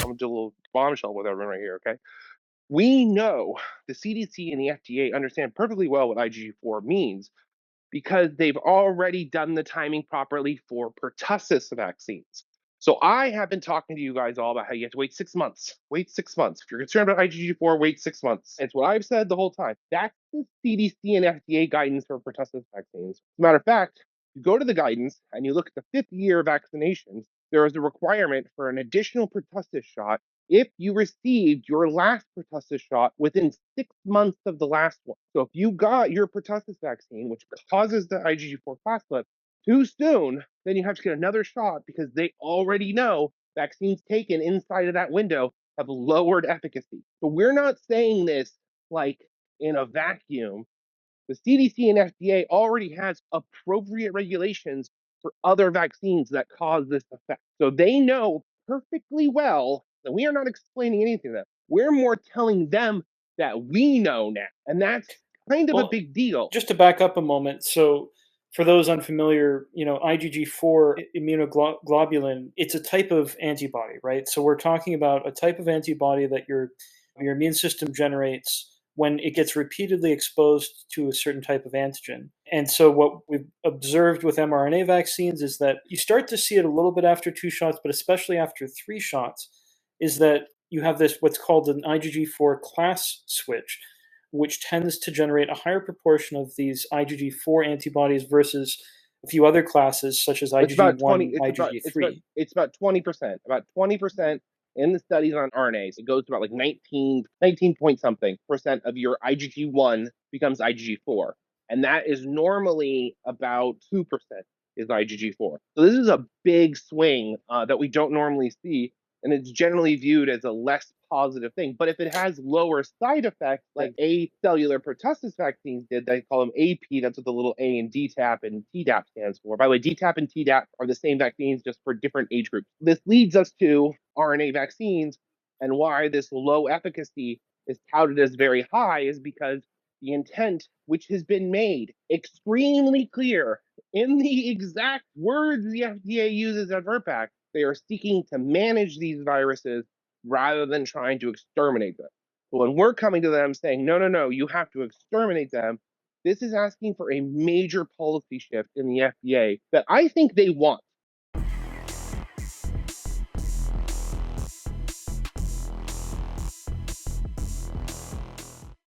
I'm gonna do a little bombshell with everyone right here, okay? We know the CDC and the FDA understand perfectly well what IgG4 means because they've already done the timing properly for pertussis vaccines. So I have been talking to you guys all about how you have to wait 6 months. Wait 6 months. If you're concerned about IgG4, wait 6 months. It's what I've said the whole time. That's the CDC and FDA guidance for pertussis vaccines. As a matter of fact, you go to the guidance and you look at the fifth year vaccinations, there is a requirement for an additional pertussis shot if you received your last pertussis shot within 6 months of the last one. So if you got your pertussis vaccine, which causes the IgG4 class flip, too soon, then you have to get another shot because they already know vaccines taken inside of that window have lowered efficacy. So we're not saying this like in a vacuum. The CDC and FDA already has appropriate regulations for other vaccines that cause this effect. So they know perfectly well that we are not explaining anything to them. We're more telling them that we know now. And that's kind of a big deal. Just to back up a moment, so for those unfamiliar, IgG4 immunoglobulin, it's a type of antibody, right? So we're talking about a type of antibody that your immune system generates when it gets repeatedly exposed to a certain type of antigen. And so what we've observed with mRNA vaccines is that you start to see it a little bit after 2 shots, but especially after 3 shots, is that you have this what's called an IgG4 class switch, which tends to generate a higher proportion of these IgG4 antibodies versus a few other classes such as It's about 20. IgG1, IgG3. It's about 20%. About 20% in the studies on RNAs. It goes to about like 19 point something percent of your IgG1 becomes IgG4, and that is normally about 2% is IgG4. So this is a big swing that we don't normally see, and it's generally viewed as a less positive thing. But if it has lower side effects, like acellular pertussis vaccines did, they call them AP. That's what the little A and DTaP and Tdap stands for. By the way, DTaP and Tdap are the same vaccines, just for different age groups. This leads us to RNA vaccines, and why this low efficacy is touted as very high is because the intent, which has been made extremely clear in the exact words the FDA uses at VRBPAC, they are seeking to manage these viruses rather than trying to exterminate them. But when we're coming to them saying, no, no, no, you have to exterminate them, this is asking for a major policy shift in the FDA that I think they want.